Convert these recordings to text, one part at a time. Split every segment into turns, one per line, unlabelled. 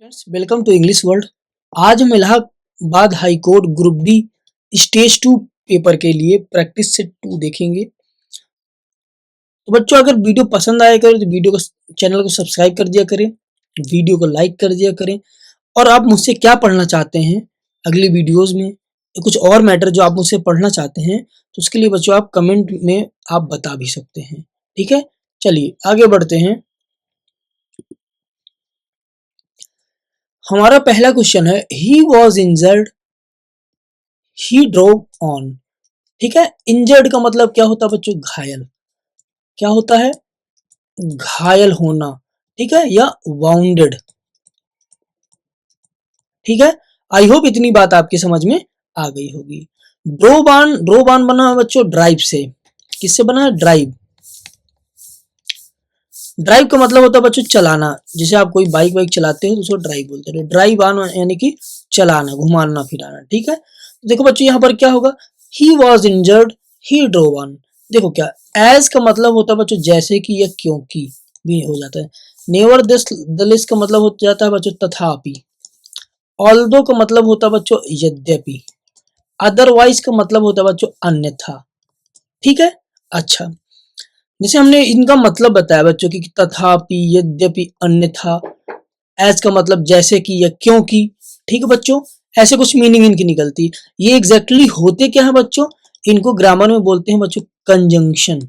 Friends, welcome to English world. आज हम Allahabad high court group D stage 2 paper के लिए प्रैक्टिस सेट 2 देखेंगे। तो बच्चों, अगर वीडियो पसंद आया करे तो वीडियो को चैनल को सब्सक्राइब कर दिया करें, वीडियो को लाइक कर दिया करें। और आप मुझसे क्या पढ़ना चाहते हैं अगली वीडियोस में, कुछ और मैटर जो आप मुझसे पढ़ना चाहते हैं, तो उसके लिए बच्चों आप कमेंट में आप बता भी सकते हैं। ठीक है, चलिए आगे बढ़ते हैं। हमारा पहला क्वेश्चन है, he was injured, he drove on. ठीक है, इंजर्ड का मतलब क्या होता है बच्चों? घायल। क्या होता है? घायल होना। ठीक है, या वाउंडेड। ठीक है, आई होप इतनी बात आपकी समझ में आ गई होगी। ड्रोबान बना है बच्चों ड्राइव से। किससे बना है? ड्राइव। ड्राइव का मतलब होता है बच्चों चलाना। जैसे आप कोई बाइक चलाते हो तो उसको ड्राइव बोलते हैं। ड्राइव ऑन यानी कि चलाना, घुमाना फिराना। ठीक है, देखो बच्चों यहाँ पर क्या होगा? He was injured, he drove on. देखो क्या, एज का मतलब होता है बच्चों जैसे कि या क्योंकि भी हो जाता है। नेवर दिस का मतलब हो जाता है बच्चों तथापि। ऑल्दो का मतलब होता है बच्चों यद्यपि। अदरवाइज का मतलब होता है बच्चों अन्यथा। ठीक है, अच्छा, जैसे हमने इनका मतलब बताया बच्चों की तथापि, यद्यपि, अन्यथा। एज का मतलब जैसे कि या क्योंकि। ठीक है बच्चों, ऐसे कुछ मीनिंग इनकी निकलती। ये एग्जैक्टली होते क्या है बच्चों? इनको ग्रामर में बोलते हैं बच्चों कंजंक्शन।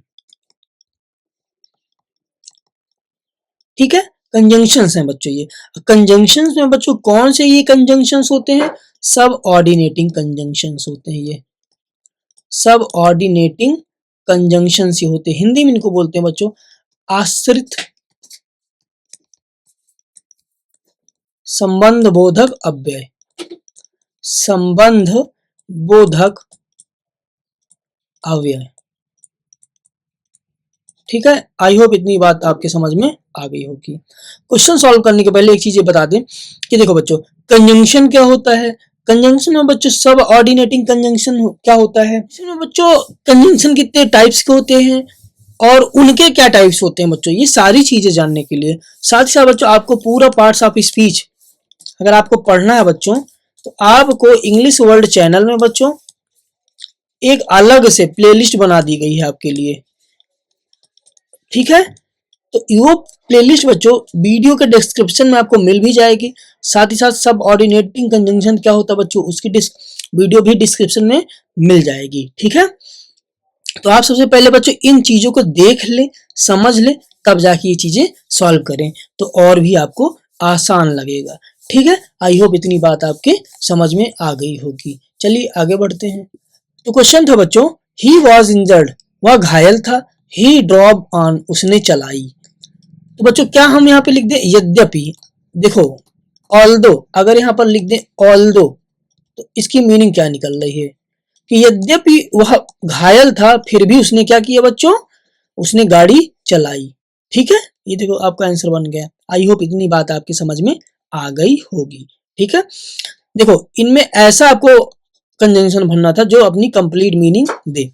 ठीक है, कंजंक्शंस हैं बच्चों ये। कंजंक्शंस में बच्चों कौन से ये कंजंक्शंस होते हैं? सब ऑर्डिनेटिंग कंजंक्शंस होते हैं ये। सब ऑर्डिनेटिंग कंजंक्शंस ये होते हैं। हिंदी में इनको बोलते हैं बच्चों आश्रित संबंध बोधक अव्यय। संबंध बोधक अव्यय। ठीक है, आई होप इतनी बात आपके समझ में आ गई होगी। क्वेश्चन सॉल्व करने के पहले एक चीज ये बता दें कि देखो बच्चों, कंजंक्शन क्या होता है? कंजंक्शन में बच्चों सब ऑर्डिनेटिंग कंजंक्शन क्या होता है? इसमें बच्चों कंजंक्शन कितने टाइप्स के होते हैं और उनके क्या टाइप्स होते हैं बच्चों, ये सारी चीजें जानने के लिए, साथ ही साथ बच्चों आपको पूरा पार्ट्स ऑफ स्पीच अगर आपको पढ़ना है बच्चों, तो आपको इंग्लिश वर्ल्ड चैनल में बच्चों एक अलग से प्लेलिस्ट बना दी गई है आपके लिए। ठीक है, तो वो प्लेलिस्ट बच्चों वीडियो के डिस्क्रिप्शन में आपको मिल भी जाएगी। साथ ही साथ सब ऑर्डिनेटिंग कंजंक्शन क्या होता है बच्चों, उसकी वीडियो भी डिस्क्रिप्शन में मिल जाएगी। ठीक है, तो आप सबसे पहले बच्चों इन चीजों को देख ले, समझ ले, तब जाके ये चीजें सॉल्व करें तो और भी आपको आसान लगेगा। ठीक है, आई होप इतनी बात आपके समझ में आ गई होगी। चलिए आगे बढ़ते हैं। तो क्वेश्चन था बच्चों, ही वॉज इंजर्ड, वह घायल था। ही ड्रॉव ऑन, उसने चलाई। तो बच्चों क्या हम यहाँ पे लिख दें? यद्यपि। देखो, ऑल्दो अगर यहाँ पर लिख दें ऑल्दो, तो इसकी मीनिंग क्या निकल रही है कि यद्यपि वह घायल था फिर भी उसने क्या किया बच्चों? उसने गाड़ी चलाई। ठीक है, ये देखो आपका आंसर बन गया। आई होप इतनी बात आपकी समझ में आ गई होगी। ठीक है, देखो इनमें ऐसा आपको कंजंक्शन भरना था जो अपनी कंप्लीट मीनिंग दे।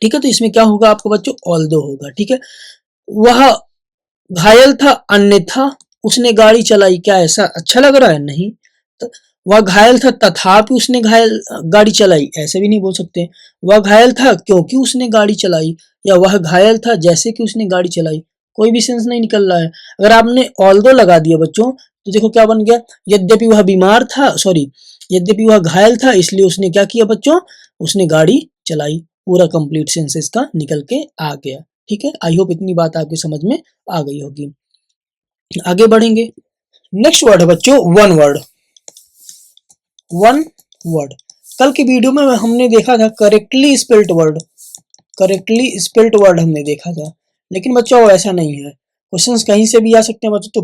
ठीक है, तो इसमें क्या होगा आपको बच्चों? ऑल्दो होगा। ठीक है, वह घायल था अन्यथा उसने गाड़ी चलाई। क्या ऐसा अच्छा लग रहा है? नहीं। वह घायल था तथापि उसने गाड़ी चलाई, ऐसे भी नहीं बोल सकते। वह घायल था क्योंकि उसने गाड़ी चलाई, या वह घायल था जैसे कि उसने गाड़ी चलाई, कोई भी सेंस नहीं निकल रहा है। अगर आपने ऑल्दो लगा दिया बच्चों, तो देखो क्या बन गया? यद्यपि वह बीमार था, सॉरी, यद्यपि वह घायल था इसलिए उसने क्या किया बच्चों? उसने गाड़ी चलाई। पूरा कंप्लीट सेंस इसका निकल के आ गया। ठीक है, आई होप इतनी बात आपकी समझ में आ गई होगी। आगे बढ़ेंगे। नेक्स्ट वर्ड है बच्चों वन वर्ड। वन वर्ड, कल की वीडियो में हमने देखा था correctly spelled word. Correctly spelled word हमने देखा था, लेकिन बच्चों ऐसा नहीं है। क्वेश्चंस कहीं से भी आ सकते हैं बच्चों,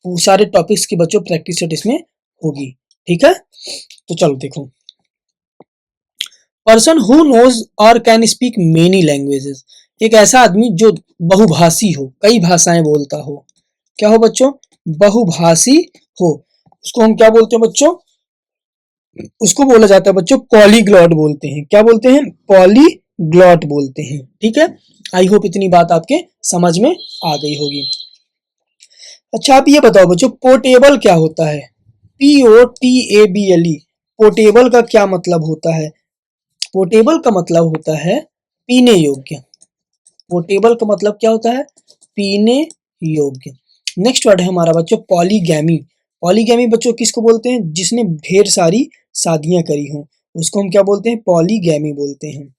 तो सारे टॉपिक्स की बच्चों प्रैक्टिस सेट इसमें होगी। ठीक है, तो चलो देखो, पर्सन हु नोज और कैन स्पीक मेनी लैंग्वेजेस, एक ऐसा आदमी जो बहुभाषी हो, कई भाषाएं बोलता हो। क्या हो बच्चों? बहुभाषी हो। उसको हम क्या बोलते हैं बच्चों? उसको बोला जाता है बच्चों पॉलीग्लॉट बोलते हैं। क्या बोलते हैं? पॉलीग्लॉट बोलते हैं। ठीक है, आई होप इतनी बात आपके समझ में आ गई होगी। अच्छा आप ये बताओ बच्चों, पोर्टेबल क्या होता है? POTABLE, पोर्टेबल का क्या मतलब होता है? पोर्टेबल का मतलब होता है पीने योग्य। पोर्टेबल का मतलब क्या होता है? पीने योग्य। नेक्स्ट वर्ड है हमारा बच्चों पॉलीगैमी। पॉलीगैमी बच्चों किसको बोलते हैं? जिसने ढेर सारी शादियां करी हों, उसको हम क्या बोलते हैं? पॉलीगैमी बोलते हैं।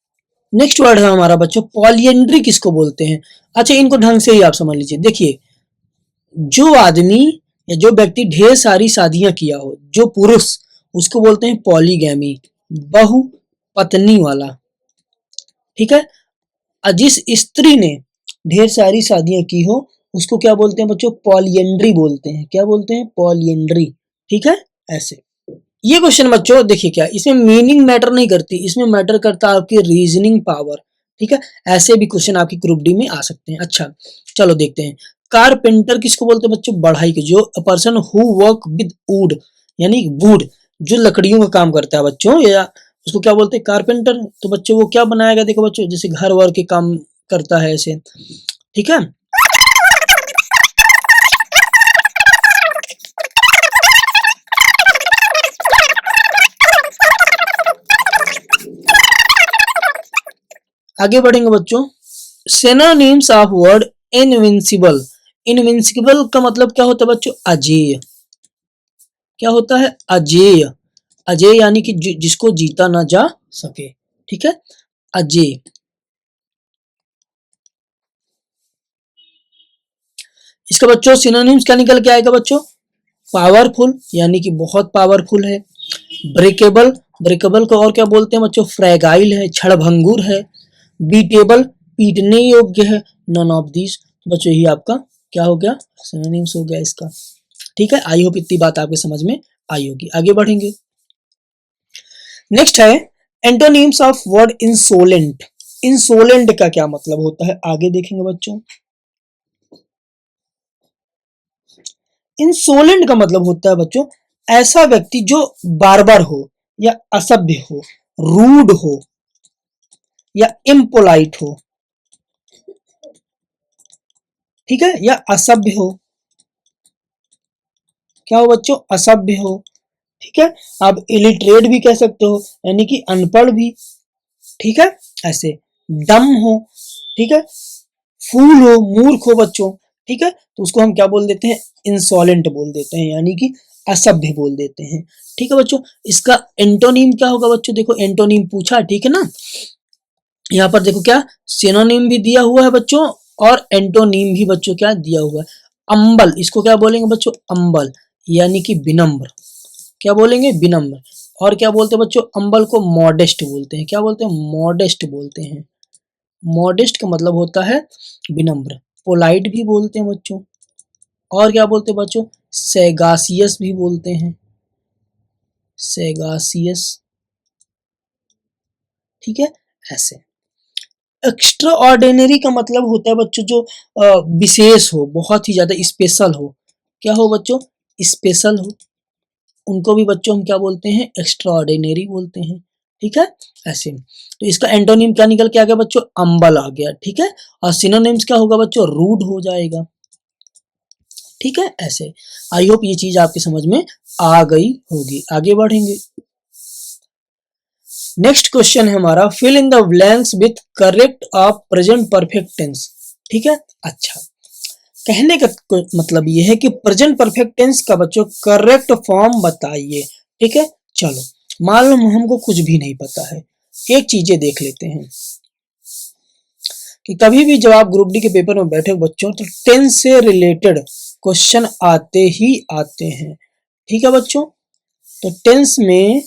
नेक्स्ट वर्ड है हमारा बच्चों पॉलीएंड्री किसको बोलते हैं? अच्छा इनको ढंग से ही आप समझ लीजिए। देखिए, जो आदमी या जो व्यक्ति ढेर सारी शादियां किया हो, जो पुरुष, उसको बोलते हैं पॉलीगैमी, बहु पत्नी वाला। ठीक है। और जिस स्त्री ने ढेर सारी शादियां की हो, उसको क्या बोलते हैं बच्चों? पॉलीएंड्री बोलते हैं। क्या बोलते हैं? पॉलीएंड्री। ठीक है। ऐसे ये क्वेश्चन बच्चों देखिए, क्या इसमें मीनिंग मैटर नहीं करती, इसमें मैटर करता है आपकी रीजनिंग पावर। ठीक है। ऐसे भी क्वेश्चन आपकी ग्रुप डी में आ सकते हैं। अच्छा चलो देखते हैं। कारपेंटर किसको बोलते हैं बच्चों? बढ़ाई के, जो person who work with would, यानी वुड, जो लकड़ियों का काम करता है बच्चों, या उसको क्या बोलते हैं? कारपेंटर। तो बच्चों वो क्या बनाएगा? देखो बच्चों, जैसे घर वर के काम करता है ऐसे। ठीक है। आगे बढ़ेंगे बच्चों। Synonyms of word invincible. Invincible का मतलब क्या होता है बच्चों? अजेय। क्या होता है? अजेय। अजेय यानी कि जिसको जीता ना जा सके। ठीक है। अजेय। इसका बच्चों सिनोनिम्स क्या निकल के आएगा बच्चों? पावरफुल, यानी कि बहुत पावरफुल है। ब्रेकेबल, ब्रेकेबल को और क्या बोलते हैं बच्चों? फ्रैगाइल है, क्षणभंगुर है। बीटेबल, पीटने योग्य है। None of this. बच्चों यही आपका क्या हो गया? सिनोनिम्स हो गया इसका। ठीक है। आई होप इतनी बात आपके समझ में आई होगी। आगे बढ़ेंगे। नेक्स्ट है antonyms of word insolent. Insolent का क्या मतलब होता है? आगे देखेंगे बच्चों। इंसोलेंट का मतलब होता है बच्चों ऐसा व्यक्ति जो बार्बर हो, या असभ्य हो, रूड हो, या इम्पोलाइट हो। ठीक है। या असभ्य हो। क्या हो बच्चों? असभ्य हो। ठीक है। आप इलिटरेट भी कह सकते हो, यानी कि अनपढ़ भी। ठीक है। ऐसे डम हो। ठीक है। फूल हो, मूर्ख हो बच्चों। ठीक है। तो उसको हम क्या बोल देते हैं? इंसोलेंट बोल देते हैं, यानी कि असभ्य बोल देते हैं। ठीक है बच्चों। इसका एंटोनिम क्या होगा बच्चों? देखो एंटोनिम पूछा, ठीक है ना। यहाँ पर देखो क्या सिनोनिम भी दिया हुआ है बच्चों, और एंटोनिम भी बच्चों क्या दिया हुआ है। अंबल, इसको क्या बोलेंगे बच्चों? अंबल, यानी कि विनम्र। क्या बोलेंगे? विनम्र। और क्या बोलते हैं बच्चों? अंबल को मॉडेस्ट बोलते हैं। क्या बोलते हैं? मॉडेस्ट बोलते हैं। मॉडेस्ट का मतलब होता है विनम्र। पोलाइट भी बोलते हैं बच्चों। और क्या बोलते हैं बच्चों? सेगासियस भी बोलते हैं। सेगासियस। ठीक है। ऐसे एक्स्ट्रा ऑर्डिनरी का मतलब होता है बच्चों जो विशेष हो, बहुत ही ज्यादा स्पेशल हो। क्या हो बच्चों? स्पेशल हो। उनको भी बच्चों हम क्या बोलते हैं? एक्स्ट्रा ऑर्डिनरी बोलते हैं। ठीक है। ऐसे तो इसका एंटोनिम क्या निकल के आ गया बच्चों? अंबल आ गया। ठीक है। और सिनोनिम्स क्या होगा बच्चों? रूड हो जाएगा। ठीक है। ऐसे आई होप ये चीज आपके समझ में आ गई होगी। आगे बढ़ेंगे। नेक्स्ट क्वेश्चन है हमारा fill in the blanks with correct of present perfect tense. ठीक है। अच्छा कहने का मतलब ये है कि प्रेजेंट परफेक्ट टेंस का बच्चों करेक्ट फॉर्म बताइए। ठीक है। चलो मालूम हमको कुछ भी नहीं पता है, एक चीजें देख लेते हैं कि कभी भी जब आप ग्रुप डी के पेपर में बैठे बच्चों, तो टेंस से रिलेटेड क्वेश्चन आते ही आते हैं। ठीक है बच्चों। तो टेंस में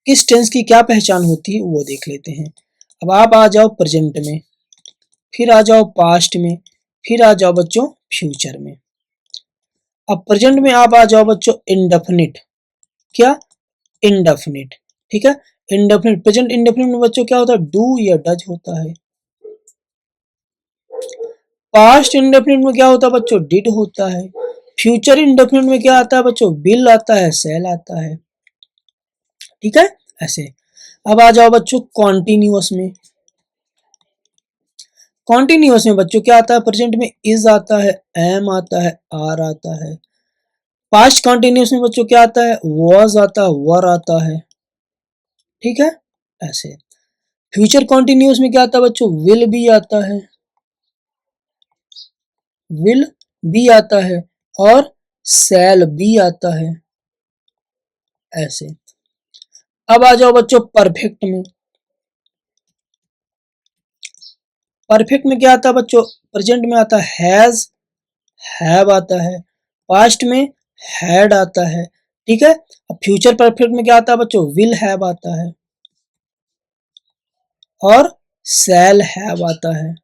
किस टेंस की क्या पहचान होती है वो देख लेते हैं। अब आप आ जाओ प्रेजेंट में, फिर आ जाओ पास्ट में, फिर आ जाओ बच्चों फ्यूचर में। अब प्रेजेंट में आप आ जाओ बच्चों इंडेफिनिट। क्या? इंडेफिनिट। ठीक है। इंडेफिनिट, प्रेजेंट इंडेफिनिट में बच्चों क्या होता है? डू या डज होता है। पास्ट इंडेफिनिट में क्या होता है बच्चों? डिड होता है। फ्यूचर इंडेफिनिट में क्या आता है बच्चों? विल आता है, शैल आता है। ठीक है। ऐसे अब आ जाओ बच्चों कॉन्टिन्यूअस में। कॉन्टिन्यूअस में बच्चों क्या आता है, प्रेजेंट में इज आता है, एम आता है, आर आता है। पास्ट कॉन्टिन्यूअस में बच्चों क्या आता है, वॉज आता है, वर आता है, ठीक है ऐसे। फ्यूचर कॉन्टिन्यूअस में क्या आता है बच्चों, विल बी आता है, विल बी आता है, और शैल बी आता है ऐसे। अब आ जाओ बच्चों परफेक्ट में। परफेक्ट में क्या आता है बच्चों, प्रेजेंट में आता है हैज, हैव आता है, पास्ट में हैड आता है, ठीक है। अब फ्यूचर परफेक्ट में क्या आता है बच्चों, विल हैव आता है और शैल हैव आता है,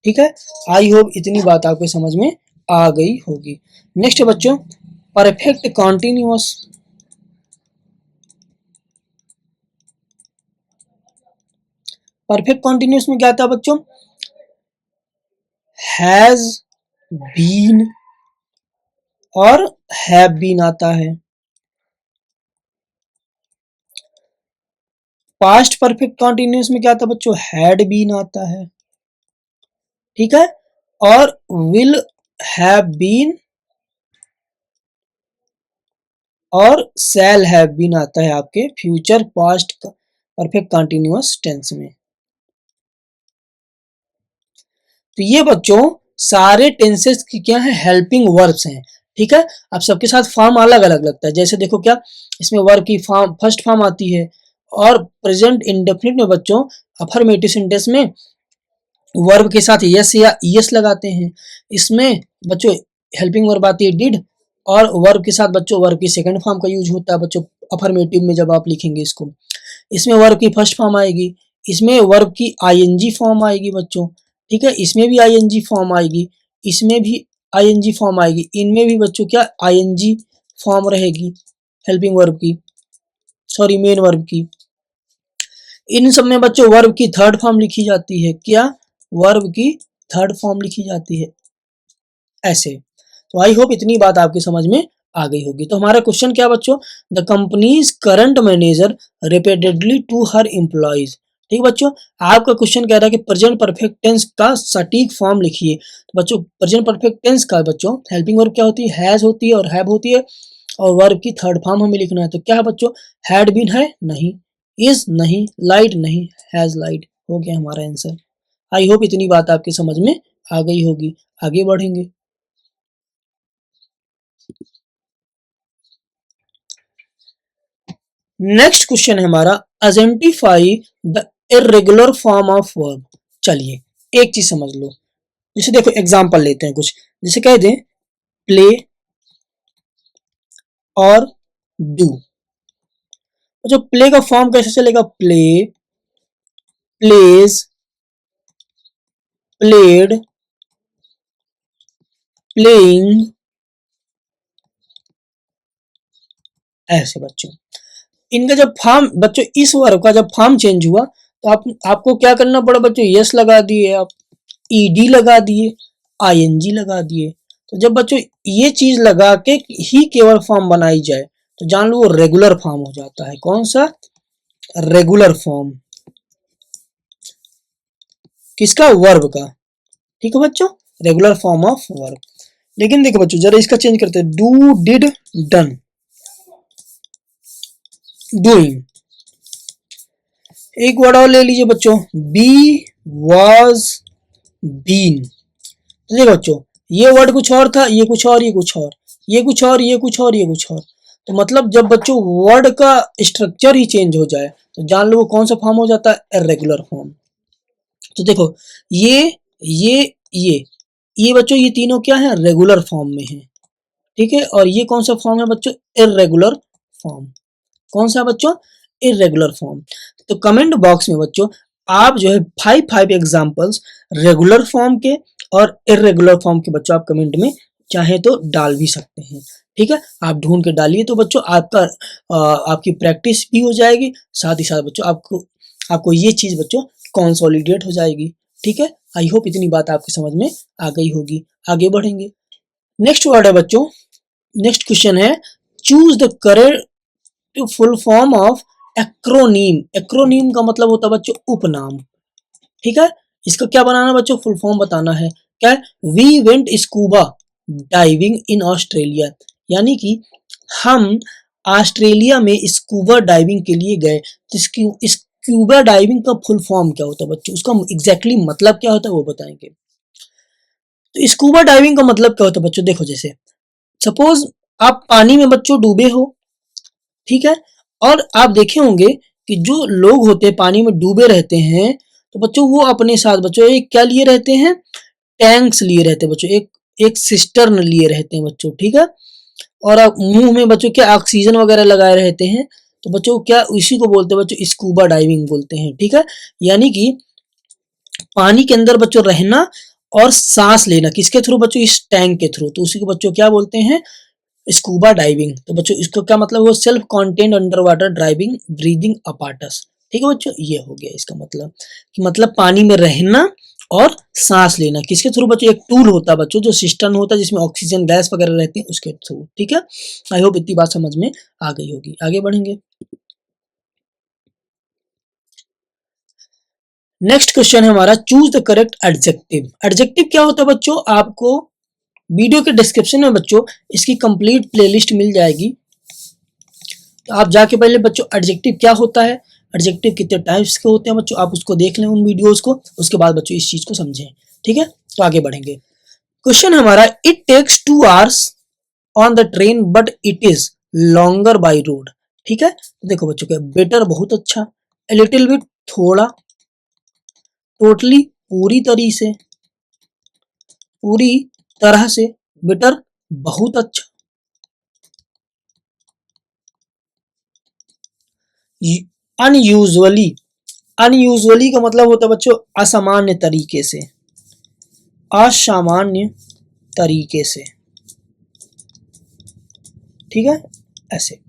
ठीक है। आई होप इतनी बात आपको समझ में आ गई होगी। नेक्स्ट बच्चों परफेक्ट कॉन्टिन्यूअस। परफेक्ट कॉन्टिन्यूअस में क्या आता है बच्चों, हैज बीन और हैव बीन आता है। पास्ट परफेक्ट कॉन्टिन्यूअस में क्या आता है बच्चों, हैड बीन आता है, ठीक है, और विल हैव बीन और शैल हैव बीन आता है आपके future past perfect continuous tense में। तो ये बच्चों सारे टेंसेस की क्या है, हेल्पिंग वर्ब्स हैं, ठीक है। अब सबके साथ फॉर्म अलग अलग लगता है, जैसे देखो क्या इसमें वर्ब की फॉर्म फर्स्ट फॉर्म आती है, और प्रेजेंट इंडेफिनिट में बच्चों अफर्मेटिव सेंटेंस में वर्ब के साथ यस या ईएस लगाते हैं। इसमें बच्चों हेल्पिंग वर्ब आती है डिड, और वर्ब के साथ बच्चों वर्ब की सेकंड फॉर्म का यूज होता है बच्चों अफर्मेटिव में जब आप लिखेंगे इसको। इसमें वर्ब की फर्स्ट फॉर्म आएगी, इसमें वर्ब की आईएनजी फॉर्म आएगी बच्चों, ठीक है, इसमें भी आईएनजी फॉर्म आएगी, इसमें भी आईएनजी फॉर्म आएगी, इनमें भी बच्चों क्या आईएनजी फॉर्म रहेगी हेल्पिंग वर्ब की, सॉरी मेन वर्ब की। इन सब में बच्चों वर्ब की थर्ड फॉर्म लिखी जाती है, क्या वर्ब की थर्ड फॉर्म लिखी जाती है ऐसे। तो आई होप इतनी बात आपकी समझ में आ गई होगी। तो हमारा क्वेश्चन क्या बच्चों, the companies current manager repeatedly to her employees, ठीक बच्चों। आपका क्वेश्चन कह रहा है कि प्रेजेंट परफेक्ट टेंस का सटीक फॉर्म लिखिए। तो बच्चों प्रेजेंट परफेक्ट टेंस का बच्चों हेल्पिंग वर्ब क्या होती है, हैज होती है और हैव होती है, और वर्ब की थर्ड फॉर्म हमें लिखना है। तो क्या है बच्चों, हैड बीन है नहीं, इज नहीं, लाइड नहीं, हैज लाइड, हो गया हमारा आंसर। आई होप इतनी बात आपकी समझ में आ गई होगी। आगे बढ़ेंगे। नेक्स्ट क्वेश्चन है हमारा, identify the irregular form of verb. चलिए एक चीज समझ लो, जैसे देखो एग्जांपल लेते हैं कुछ, जैसे कह दें प्ले और डू। जो प्ले का फॉर्म कैसे चलेगा, प्ले, प्लेज, प्लेड, प्लेइंग, ऐसे बच्चों। इनका जब फॉर्म बच्चों इस वर्ब का जब फॉर्म चेंज हुआ तो आपको क्या करना पड़ा बच्चों, यस लगा दिए आप, ईडी लगा दिए, आईएनजी लगा दिए। तो जब बच्चों ये चीज लगा के ही केवल फॉर्म बनाई जाए तो जान लो वो रेगुलर फॉर्म हो जाता है। कौन सा, रेगुलर फॉर्म किसका, वर्ब का, ठीक है बच्चों, रेगुलर फॉर्म ऑफ वर्ब। लेकिन देखो बच्चों जरा इसका चेंज करते हैं, डू, डिड, डन, डूइंग। एक वर्ड और ले लीजिए बच्चों, बी, वॉज, बीन। तो देखो बच्चों ये वर्ड कुछ और था, ये कुछ और, ये कुछ और, ये कुछ और, ये कुछ और, ये कुछ और। तो मतलब जब बच्चों वर्ड का स्ट्रक्चर ही चेंज हो जाए तो जान लो वो कौन सा फॉर्म हो जाता है, इर्रेगुलर फॉर्म। तो देखो ये ये ये ये बच्चों ये तीनों क्या है, रेगुलर फॉर्म में है, ठीक है। और ये कौन सा फॉर्म है बच्चों, इर्रेगुलर फॉर्म। कौन सा बच्चों, इरेगुलर फॉर्म। तो कमेंट बॉक्स में बच्चों आप जो है 5 एग्जांपल्स रेगुलर फॉर्म के और इरेगुलर फॉर्म के बच्चों आप कमेंट में चाहे तो डाल भी सकते हैं, ठीक है। आप ढूंढ के डालिए तो बच्चों आपका आपकी प्रैक्टिस भी हो जाएगी, साथ ही साथ बच्चों आपको ये चीज बच्चों कंसोलिडेट हो जाएगी, ठीक है। आई होप इतनी बात आपकी समझ में आ गई होगी। आगे बढ़ेंगे। नेक्स्ट वर्ड है बच्चों, नेक्स्ट क्वेश्चन है, choose the correct full form of acronym, acronym का मतलब होता है बच्चों उपनाम, ठीक है। इसका क्या बनाना बच्चों, फुल फॉर्म बताना है। क्या है, we went scuba diving in Australia, यानी कि हम ऑस्ट्रेलिया में स्कूबा डाइविंग के लिए गए। तो स्कूबा डाइविंग का फुल फॉर्म क्या होता है बच्चों, उसका एग्जैक्टली मतलब क्या होता है वो बताएंगे। तो स्कूबा डाइविंग का मतलब क्या होता है बच्चों, देखो जैसे सपोज आप पानी में बच्चों डूबे हो, ठीक है, और आप देखे होंगे कि जो लोग होते हैं पानी में डूबे रहते हैं, तो बच्चों वो अपने साथ बच्चों एक क्या लिए रहते हैं, टैंक्स लिए रहते हैं बच्चों, एक एक सिस्टर्न लिए रहते हैं बच्चों, ठीक है। और आप मुंह में बच्चों क्या ऑक्सीजन वगैरह लगाए रहते हैं, तो बच्चों क्या इसी को बोलते हैं बच्चों स्कूबा डाइविंग बोलते हैं, ठीक है। यानी कि पानी के अंदर बच्चों रहना और सांस लेना किसके थ्रू बच्चों, इस टैंक के थ्रू, तो उसी को बच्चों क्या बोलते हैं, स्कूबा डाइविंग। तो बच्चों इसको क्या मतलब हुआ, self contained under water driving breathing apparatus, ठीक है बच्चों, ये हो गया इसका मतलब कि मतलब पानी में रहना और सांस लेना किसके थ्रू बच्चों, एक टूल होता है बच्चों जो सिस्टम होता है जिसमें ऑक्सीजन गैस वगैरह रहती है उसके थ्रू, ठीक है। आई होप इतनी बात समझ में आ गई होगी, आगे बढ़ेंगे। नेक्स्ट क्वेश्चन है हमारा, choose the correct adjective. Adjective क्या होता है बच्चों, आपको वीडियो के डिस्क्रिप्शन में बच्चों इसकी कंप्लीट प्लेलिस्ट मिल जाएगी, तो आप जाके पहले बच्चों एडजेक्टिव क्या होता है, एडजेक्टिव कितने टाइप्स के होते हैं बच्चों, आप उसको देख लें उन वीडियोस को, उसके बाद बच्चों इस चीज को समझें, ठीक है। तो आगे बढ़ेंगे। क्वेश्चन हमारा, it takes 2 hours on the train but it is longer by road, ठीक है। तो देखो बच्चों क्या, बेटर बहुत अच्छा, ए लिटिल बिट थोड़ा, टोटली पूरी तरीके से, पूरी तरह से, बेटर बहुत अच्छा, अनयूजुअली, अनयूजुअली का मतलब होता है बच्चों असामान्य तरीके से, असामान्य तरीके से, ठीक है, ऐसे।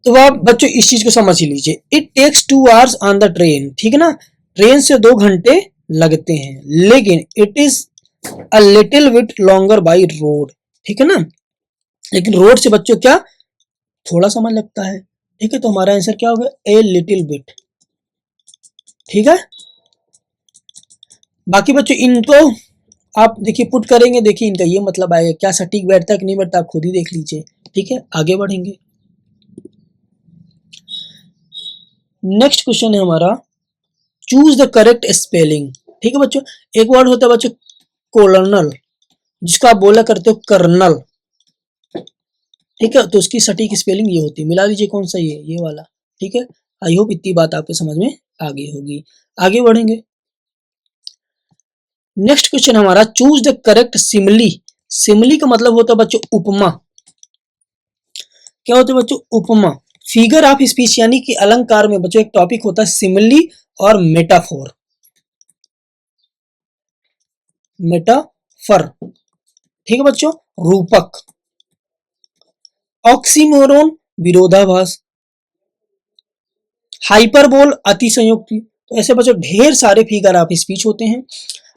तो आप बच्चों इस चीज को समझ ही लीजिए, it takes 2 hours on the train, ठीक है ना, ट्रेन से 2 घंटे लगते हैं, लेकिन it is a little bit longer by road, ठीक है ना, लेकिन रोड से बच्चों क्या थोड़ा समय लगता है, ठीक है। तो हमारा आंसर क्या होगा, ए लिटिल बिट, ठीक है। बाकी बच्चों इनको आप देखिए पुट करेंगे, देखिए इनका ये मतलब आएगा, क्या सटीक बैठता है कि नहीं बैठता आप खुद ही देख लीजिए, ठीक है, आगे बढ़ेंगे। नेक्स्ट क्वेश्चन है हमारा, चूज द करेक्ट स्पेलिंग, ठीक है बच्चों। एक वर्ड होता है बच्चों कोलोनल, जिसको आप बोला करते हो कर्नल, ठीक है, तो उसकी सटीक स्पेलिंग ये होती है, मिला लीजिए कौन सा, ये वाला, ठीक है। आई होप इतनी बात आपके समझ में आ गई होगी, आगे बढ़ेंगे। नेक्स्ट क्वेश्चन हमारा, choose the correct Simli. Simli का मतलब होता है बच्चों उपमा, क्या होता है बच्चों, उपमा। फिगर ऑफ स्पीच यानी कि अलंकार में बच्चों एक टॉपिक होता है सिमली और मेटाफोर, मेटाफर, ठीक है बच्चों, रूपक, ऑक्सीमोरोन विरोधाभास, हाइपरबोल अतिशयोक्ति। तो ऐसे बच्चों ढेर सारे फिगर ऑफ स्पीच होते हैं,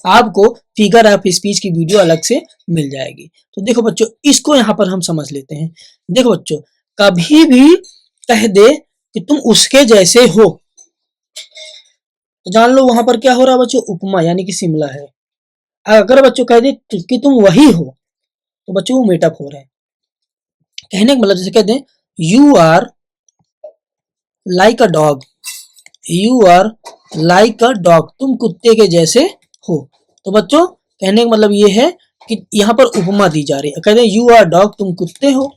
आपको फिगर ऑफ स्पीच की वीडियो अलग से मिल जाएगी। तो देखो बच्चों इसको यहाँ पर हम समझ लेते हैं। देखो बच्चों, कभी भी कह दे कि तुम उसके जैसे हो, तो जान लो वहां पर क्या हो रहा है बच्चों, उपमा यानी कि शिमला है। अगर बच्चों कह दे कि तुम वही हो, तो बच्चों वो मेटाफोर है। कहने का मतलब जैसे कहते हैं you are like a dog, you are like a dog, तुम कुत्ते के जैसे हो। तो बच्चों कहने का मतलब ये है कि यहाँ पर उपमा दी जा रही है, कहते हैं यू आर डॉग, तुम कुत्ते हो।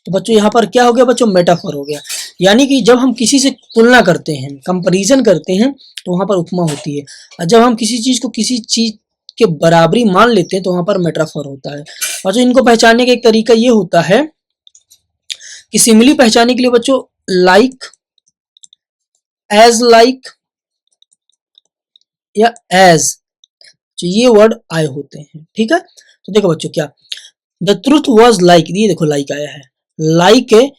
तो बच्चों यहाँ पर क्या हो गया बच्चों, मेटाफर हो गया। यानी कि जब हम किसी से तुलना करते हैं, कंपैरिजन करते हैं, तो वहां पर उपमा होती है, और जब हम किसी चीज को किसी चीज के बराबरी मान लेते हैं तो वहां पर मेटाफर होता है। और जो इनको पहचानने का एक तरीका ये होता है कि सिमिली पहचानने के लिए बच्चों लाइक, एज लाइक या एज, तो ये वर्ड आए होते हैं, ठीक है। तो देखो बच्चों क्या, द ट्रूथ वॉज लाइक, ये देखो लाइक आया है, like a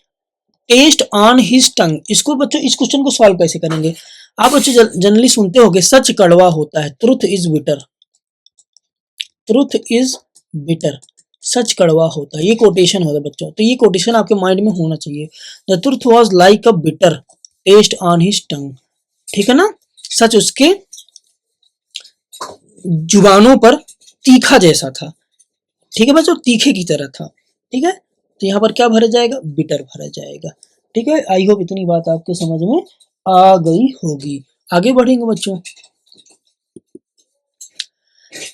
taste on his tongue. इसको बच्चों इस क्वेश्चन को सॉल्व कैसे करेंगे, आप बच्चों जनरली सुनते होंगे सच कड़वा होता है, truth is bitter, truth is bitter, सच कड़वा होता है, ये कोटेशन होता है बच्चों। तो ये कोटेशन आपके माइंड में होना चाहिए। The truth was like a bitter taste on his टंग, ठीक है ना, सच उसके जुबानों पर तीखा जैसा था, ठीक है बच्चों, तीखे की तरह था, ठीक है। तो यहाँ पर क्या भरा जाएगा, बिटर भरा जाएगा, ठीक है। आई होप इतनी बात आपके समझ में आ गई होगी। आगे बढ़ेंगे बच्चों।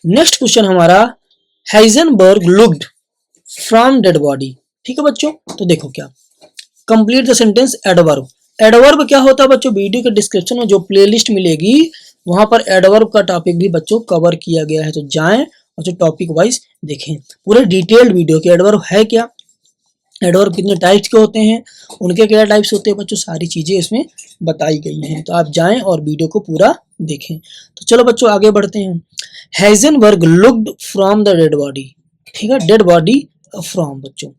नेक्स्ट क्वेश्चन हमारा, Heisenberg looked from dead body, ठीक है बच्चों। तो देखो क्या, complete the sentence adverb. Adverb क्या होता है बच्चों, वीडियो के डिस्क्रिप्शन में जो प्लेलिस्ट मिलेगी वहां पर एडवर्ब का टॉपिक भी बच्चों कवर किया गया है, तो जाएं और जो टॉपिक वाइज देखें पूरे डिटेल्ड वीडियो की। एडवर्ब है क्या, एडवर्ब कितने टाइप्स के होते हैं, उनके क्या टाइप्स होते हैं बच्चों, सारी चीजें इसमें बताई गई हैं। तो आप जाएं और वीडियो को पूरा देखें। तो चलो बच्चों आगे बढ़ते हैं। Heisenberg looked from the dead body, ठीक है, डेड बॉडी फ्रॉम बच्चों।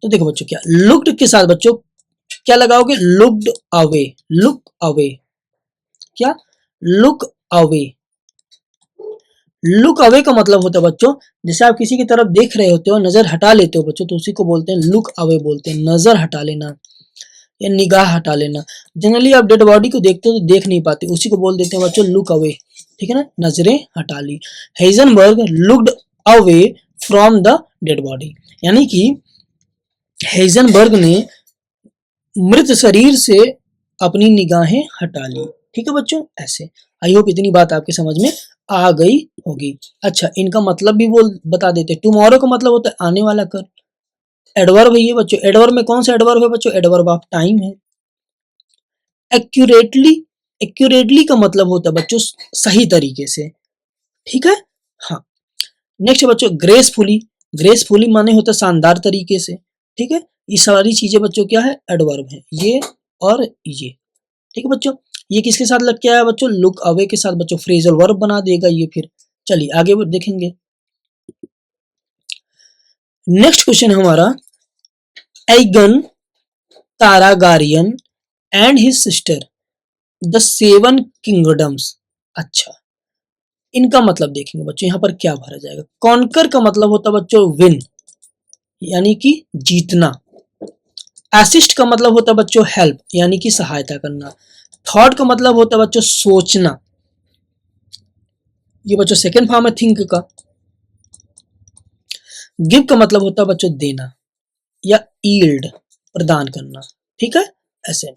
तो देखो बच्चों क्या, लुक्ड के साथ बच्चों क्या लगाओगे, लुक्ड अवे, लुक अवे, क्या, लुक अवे। लुक अवे का मतलब होता है बच्चों, जैसे आप किसी की तरफ देख रहे होते हो, नजर हटा लेते हो बच्चों, तो उसी को बोलते हैं लुक अवे बोलते हैं, नजर हटा लेना या निगाह हटा लेना। जनरली आप डेड बॉडी को देखते हो तो देख नहीं पाते, उसी को बोल देते हैं बच्चों लुक अवे, ठीक है ना, नजरें हटा ली। Heisenberg looked away from the dead body, यानी कि हाइजेनबर्ग ने मृत शरीर से अपनी निगाहें हटा ली, ठीक है बच्चों, ऐसे। आई होप इतनी बात आपके समझ में आ गई होगी। अच्छा, इनका मतलब भी बोल बता देते। टुमारो का मतलब होता है आने वाला कल। एडवर्ब है ये बच्चों, एडवर्ब में कौन सा एडवर्ब है बच्चों, एडवर्ब ऑफ टाइम है। एक्यूरेटली, एक्यूरेटली का मतलब होता है बच्चों सही तरीके से, ठीक है। हाँ, नेक्स्ट बच्चों ग्रेसफुली, ग्रेसफुली माने होता है शानदार तरीके से, ठीक है। ये सारी चीजें बच्चों क्या है, एडवर्ब है, ये और ये, ठीक है बच्चों। ये किसके साथ लग के आया बच्चों, लुक अवे के साथ बच्चों, फ्रेजल वर्ब बना देगा ये फिर। चलिए आगे देखेंगे। नेक्स्ट क्वेश्चन हमारा, Aegon Targaryen and his sister the seven kingdoms. अच्छा, इनका मतलब देखेंगे बच्चों, यहाँ पर क्या भरा जाएगा। कॉन्कर का मतलब होता है बच्चों विन, यानी कि जीतना। असिस्ट का मतलब होता है बच्चों हेल्प, यानी कि सहायता करना। थॉट का मतलब होता है बच्चों सोचना, ये बच्चों सेकेंड फॉर्म है थिंक का। गिव का मतलब होता है बच्चों देना या ईल्ड, प्रदान करना, ठीक है, ऐसे।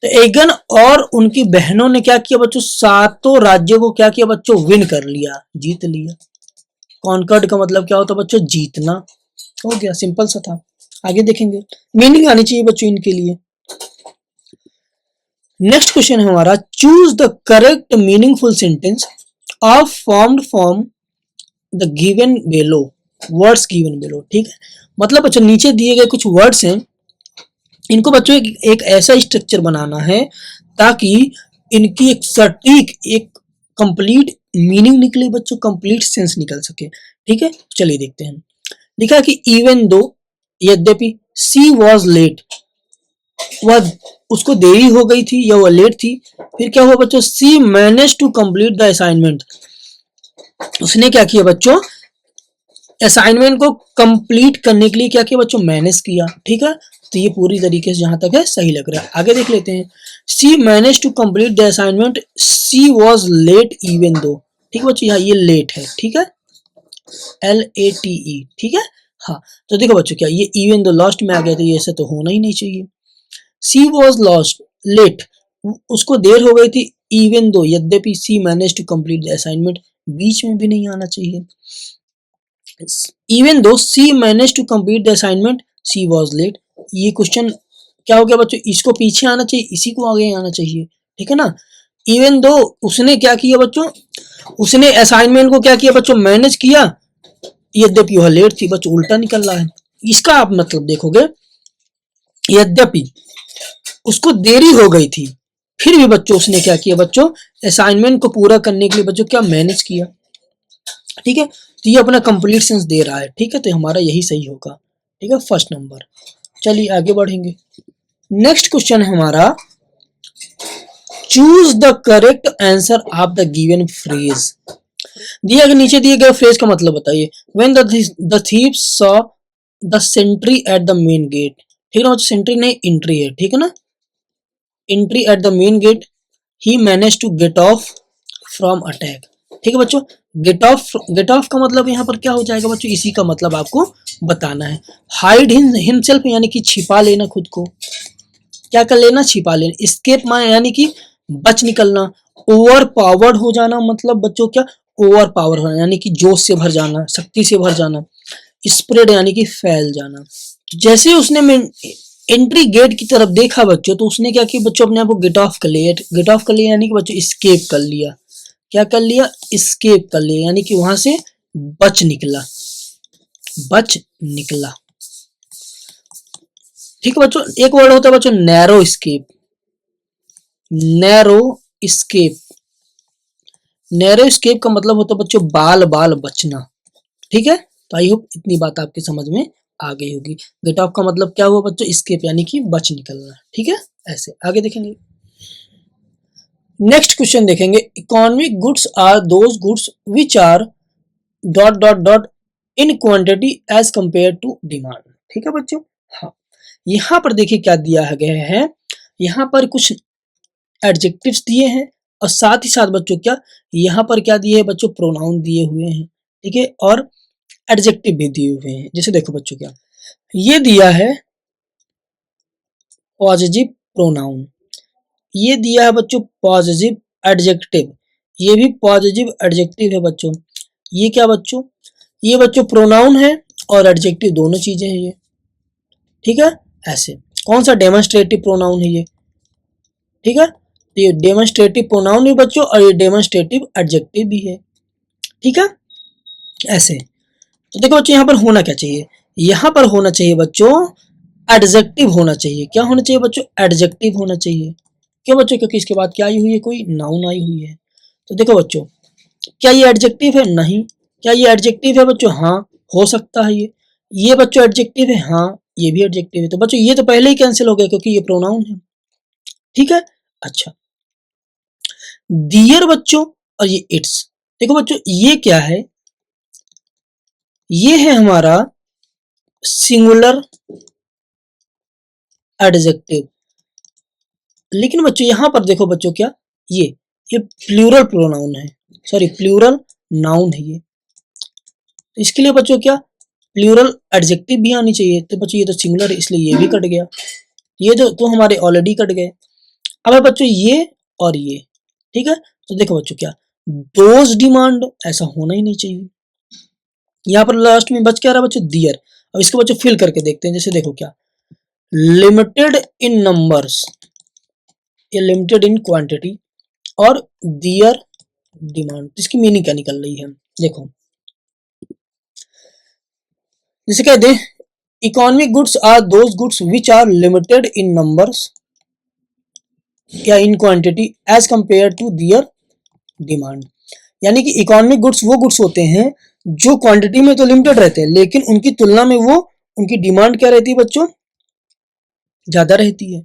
तो एगन और उनकी बहनों ने क्या किया बच्चों, सातों राज्यों को क्या किया बच्चों, विन कर लिया, जीत लिया। कॉन्कर्ड का मतलब क्या होता है बच्चों, जीतना। हो गया, सिंपल सा था। आगे देखेंगे, मीनिंग आनी चाहिए बच्चों इनके लिए। नेक्स्ट क्वेश्चन है हमारा, choose the correct meaningful sentence of formed from the given below, words given below, ठीक है। मतलब बच्चों नीचे दिए गए कुछ वर्ड्स हैं, इनको बच्चों एक ऐसा स्ट्रक्चर बनाना है ताकि इनकी एक सटीक, एक कंप्लीट मीनिंग निकले बच्चों, कंप्लीट सेंस निकल सके, ठीक है। चलिए देखते हैं। लिखा कि इवन दो, यद्यपि, सी वॉज लेट, वह उसको देरी हो गई थी या वह लेट थी। फिर क्या हुआ बच्चों, she manage to complete the assignment, उसने क्या किया बच्चों, असाइनमेंट को कंप्लीट करने के लिए क्या किया बच्चों, मैनेज किया, ठीक है। तो ये पूरी तरीके से जहां तक है सही लग रहा है। आगे देख लेते हैं। She manage to complete the assignment, she was late even though, ठीक है बच्चों, यहाँ ये लेट है, ठीक है, LATE, ठीक है। हाँ, तो देखो बच्चों क्या, ये इवन दो लास्ट में आ गया, तो ये ऐसा तो होना ही नहीं चाहिए। सी वॉज लॉस्ट लेट, उसको देर हो गई थी, इवन दो, यद्यपि, she manage to complete the assignment, बीच में भी नहीं आना चाहिए। Even though she manage to complete the assignment, she was late, ये क्वेश्चन क्या हो गया बच्चों, इसको पीछे आना चाहिए, इसी को आगे आना चाहिए, ठीक है ना। इवन दो उसने क्या किया बच्चों, उसने असाइनमेंट को क्या किया बच्चों, मैनेज किया, यद्यपि वह लेट थी, बच्चों उल्टा निकल रहा है। इसका आप मतलब देखोगे, यद्यपि उसको देरी हो गई थी, फिर भी बच्चों उसने क्या किया बच्चों, असाइनमेंट को पूरा करने के लिए बच्चों क्या मैनेज किया, ठीक है। तो ये अपना कंप्लीट सेंस दे रहा है, ठीक है, तो हमारा यही सही होगा, ठीक है, फर्स्ट नंबर। चलिए आगे बढ़ेंगे। नेक्स्ट क्वेश्चन हमारा, choose the correct answer of the given phrase. दिया गया नीचे दिए गए फ्रेज का मतलब बताइए। When the thief saw the sentry at the main gate, ठीक है ना, सेंट्री नहीं एंट्री है, ठीक है ना, entry at the main gate he manage to get off from attack, ठीक है बच्चों। गेट ऑफ का मतलब यहाँ पर क्या हो जाएगा बच्चों, इसी का मतलब आपको बताना है। हाइड हिमसेल्फ यानी कि छिपा लेना खुद को, क्या कर लेना, छिपा लेना। एस्केप यानी कि बच निकलना। ओवर पावर्ड हो जाना मतलब बच्चों क्या, ओवर पावर होना यानी कि जोश से भर जाना, शक्ति से भर जाना। स्प्रेड यानी कि फैल जाना। जैसे उसने एंट्री गेट की तरफ देखा बच्चों, तो उसने क्या किया बच्चों, अपने आप को गेट ऑफ कर लिया। गेट ऑफ कर लिया यानी कि बच्चों स्केप कर लिया। क्या कर लिया, स्केप कर लिया यानी कि वहां से बच निकला, बच निकला, ठीक है बच्चों। एक वर्ड होता है बच्चों narrow escape, narrow escape. Narrow escape का मतलब होता है बच्चों बाल बाल बचना, ठीक है। तो आई होप इतनी बात आपके समझ में आ गई होगी। गेट ऑफ का मतलब क्या हुआ बच्चों, स्केप यानी कि बच निकलना, ठीक है। ऐसे आगे देखेंगे। नेक्स्ट क्वेश्चन देखेंगे। Economic goods are those goods which are dot dot dot in quantity as compare to demand, ठीक है बच्चों। हाँ, यहाँ पर देखिए क्या दिया गया है, यहाँ पर कुछ एडजेक्टिव्स दिए हैं और साथ ही साथ बच्चों क्या, यहाँ पर क्या दिए है बच्चों, प्रोनाउन दिए हुए हैं, ठीक है, और एडजेक्टिव भी दिए हुए हैं। जैसे देखो बच्चों क्या, ये दिया है पॉजिटिव प्रोनाउन, ये दिया है बच्चों पॉजिटिव एडजेक्टिव, ये भी पॉजिटिव एडजेक्टिव है बच्चों। ये क्या बच्चों, ये बच्चों प्रोनाउन है और एडजेक्टिव दोनों चीजें हैं ये, ठीक है। ऐसे कौन सा डेमोन्स्ट्रेटिव प्रोनाउन है ये, ठीक है। तो ये डेमोन्स्ट्रेटिव प्रोनाउन भी बच्चों और ये डेमोन्स्ट्रेटिव एडजेक्टिव भी है, ठीक है। ऐसे तो देखो बच्चों यहाँ पर होना क्या चाहिए, यहाँ पर होना चाहिए बच्चों एडजेक्टिव होना चाहिए। क्या होना चाहिए बच्चों, एडजेक्टिव होना चाहिए। क्यों बच्चों, क्योंकि इसके बाद क्या आई हुई है, कोई नाउन आई हुई है। तो देखो बच्चों, क्या ये एडजेक्टिव है, नहीं। क्या ये एडजेक्टिव है बच्चों, हाँ हो सकता है ये बच्चों एडजेक्टिव है, हाँ ये भी एडजेक्टिव है। तो बच्चों ये तो पहले ही कैंसिल हो गया क्योंकि ये प्रोनाउन है, ठीक है। अच्छा, डियर बच्चों और ये इट्स, देखो बच्चों ये क्या है, ये है हमारा सिंगुलर एडजेक्टिव। लेकिन बच्चों यहां पर देखो बच्चों क्या, ये प्लूरल प्रोनाउन है, सॉरी प्लूरल नाउन है ये। तो इसके लिए बच्चों क्या, प्लूरल एडजेक्टिव भी आनी चाहिए। तो बच्चों ये तो सिंगुलर है इसलिए ये भी कट गया, ये तो हमारे ऑलरेडी कट गए। अब है बच्चों ये और ये, ठीक है। तो देखो बच्चों क्या, दोज डिमांड ऐसा होना ही नहीं चाहिए। यहाँ पर लास्ट में बच क्या रहा बच्चों, दियर। अब इसको बच्चों फिल करके देखते हैं। जैसे देखो क्या, लिमिटेड इन नंबर्स, ये लिमिटेड इन क्वांटिटी, और दियर डिमांड, इसकी मीनिंग क्या निकल रही है देखो। जैसे कहते हैं economic goods are those goods which are limited in numbers या in quantity as compare to their demand. यानी कि इकोनॉमिक गुड्स वो गुड्स होते हैं जो क्वांटिटी में तो लिमिटेड रहते हैं, लेकिन उनकी तुलना में वो उनकी डिमांड क्या रहती है बच्चों, ज्यादा रहती है।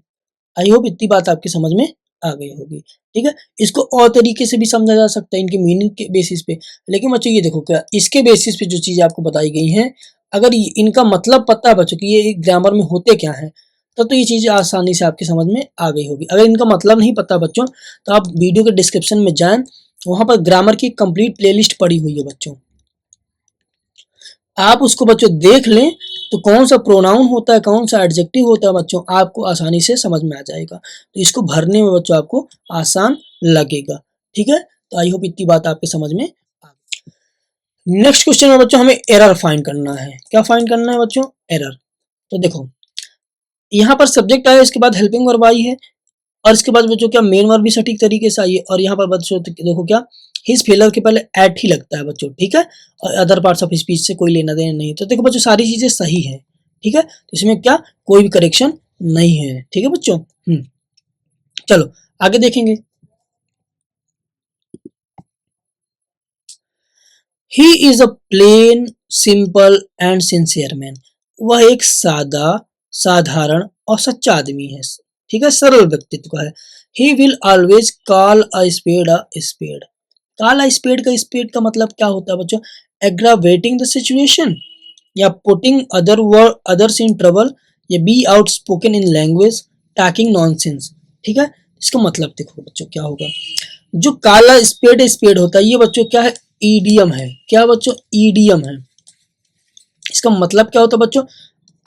आई होप इतनी बात आपकी समझ में आ गई होगी, ठीक है। इसको और तरीके से भी समझा जा सकता है इनकी मीनिंग के बेसिस पे। लेकिन बच्चों ये देखो क्या, इसके बेसिस पे जो चीजें आपको बताई गई हैं, अगर इनका मतलब पता है बच्चों कि ये ग्रामर में होते क्या है, तब तो ये चीजें आसानी से आपकी समझ में आ गई होगी। अगर इनका मतलब नहीं पता बच्चों, तो आप वीडियो के डिस्क्रिप्शन में जाएं, वहां पर ग्रामर की कंप्लीट प्लेलिस्ट पड़ी हुई है बच्चों, आप उसको बच्चों देख लें, तो कौन सा प्रोनाउन होता है, कौन सा एडजेक्टिव होता है बच्चों, आपको आसानी से समझ में आ जाएगा। तो इसको भरने में बच्चों आपको आसान लगेगा, ठीक है। तो आई होप इतनी बात आपके समझ में आ गई। नेक्स्ट क्वेश्चन में बच्चों हमें एरर फाइंड करना है। क्या फाइंड करना है बच्चों, एरर। तो देखो यहाँ पर सब्जेक्ट आया, इसके बाद हेल्पिंग वर्ब आई है, और इसके बाद बच्चों क्या मेन वर्ब भी सटीक तरीके से आई है। और यहाँ पर बच्चों देखो क्या, हिज फेलर के पहले एट ही लगता है बच्चों, ठीक है, और अदर पार्ट्स ऑफ स्पीच से कोई लेना देना नहीं। तो देखो बच्चों सारी चीजें सही है, ठीक है, तो इसमें क्या कोई भी करेक्शन नहीं है, ठीक है बच्चों। चलो आगे देखेंगे। He is a plain simple and sincere man, वह एक सादा साधारण और सच्चा आदमी है, ठीक है, सरल व्यक्तित्व का है। He will always call a spade a spade, काला स्पेड का मतलब क्या होता है बच्चों? एग्रावेटिंग द सिचुएशन, या पुटिंग अदर्स इन ट्रबल, या be outspoken in language, talking nonsense. ठीक है, इसका मतलब देखो बच्चों क्या होगा। जो काला स्पेड होता है, ये बच्चों क्या है? ईडियम है। क्या बच्चों? ईडियम है। इसका मतलब क्या होता है बच्चों?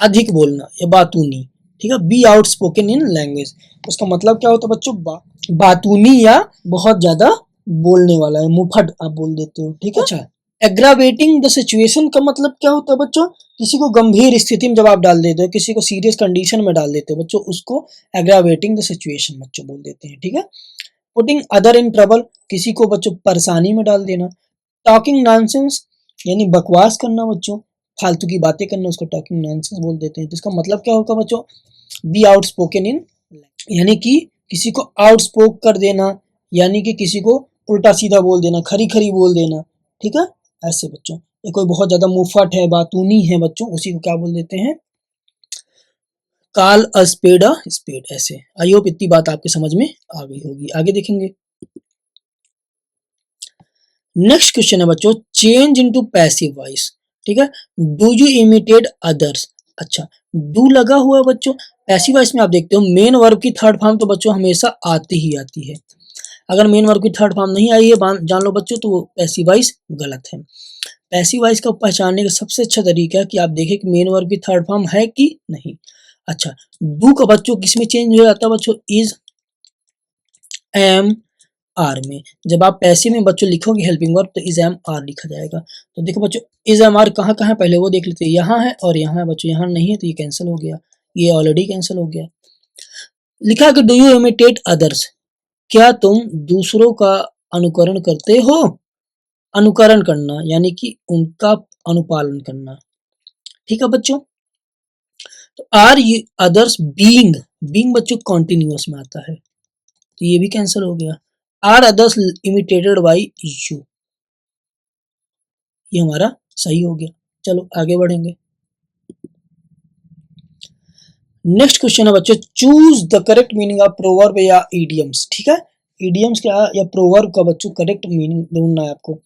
अधिक बोलना या बातूनी। ठीक है, बी आउटस्पोकन इन लैंग्वेज, उसका मतलब क्या होता है बच्चों? बातूनी या बहुत ज्यादा बोलने वाला है, मुफट आप बोल देते हो। ठीक है, अच्छा। एग्रावेटिंग द सिचुएशन का मतलब क्या होता है बच्चों? किसी को गंभीर स्थिति में जब आप डाल देते हो, किसी को सीरियस कंडीशन में डाल देते हो बच्चों, उसको एग्रावेटिंग द सिचुएशन बच्चों बोल देते हैं। ठीक है, पुटिंग अदर इन ट्रबल, किसी को बच्चों परेशानी में डाल देना। टॉकिंग नॉनसेंस यानी बकवास करना बच्चों, फालतू की बातें करना, उसको टॉकिंग नॉनसेंस बोल देते हैं। तो इसका मतलब क्या होगा बच्चों? बी आउटस्पोकन इन, यानी कि किसी को आउटस्पोक कर देना, यानी कि किसी को उल्टा सीधा बोल देना, खरी खरी बोल देना। ठीक है, ऐसे बच्चों। ये कोई बहुत ज्यादा मुफट है, बातूनी है बच्चों, उसी को क्या बोल देते हैं? काल अ स्पेड। ऐसे। आई होप इतनी बात आपके समझ में आ गई होगी। आगे देखेंगे। नेक्स्ट क्वेश्चन है बच्चों, चेंज इनटू पैसिव वॉइस। ठीक है, डू यू इमिटेट अदर्स। अच्छा, डू लगा हुआ है बच्चों। पैसिव वॉइस में आप देखते हो मेन वर्ब की थर्ड फॉर्म तो बच्चों हमेशा आती ही आती है। अगर मेन वर्ब की थर्ड फॉर्म नहीं आई है, जान लो बच्चों, तो वो पैसिव वॉइस गलत है। पैसिव वॉइस को पहचानने का सबसे अच्छा तरीका है कि आप देखें कि मेन वर्ब की थर्ड फॉर्म है कि नहीं। अच्छा, डू का बच्चों किस में चेंज हो जाता है बच्चों? इज, एम, आर में। जब आप पैसिव में बच्चों लिखोगे हेल्पिंग वर्ब, तो इज एम आर लिखा जाएगा। तो देखो बच्चों, इज एम आर कहाँ कहाँ है पहले वो देख लेते हैं। यहाँ है और यहाँ है बच्चों, यहाँ नहीं है तो ये कैंसिल हो गया, ये ऑलरेडी कैंसिल हो गया। लिखा कि डू यू इमिटेट अदर्स, क्या तुम दूसरों का अनुकरण करते हो? अनुकरण करना यानी कि उनका अनुपालन करना। ठीक है बच्चों, तो are you others being, being बच्चों कॉन्टिन्यूअस में आता है, तो ये भी कैंसिल हो गया। Are others imitated by you, ये हमारा सही हो गया। चलो आगे बढ़ेंगे। नेक्स्ट क्वेश्चन है बच्चों, choose the correct meaning of proverb या इडियम्स। ठीक है, इडियम्स क्या या प्रोवर्ब का बच्चों करेक्ट मीनिंग ढूंढना है आपको।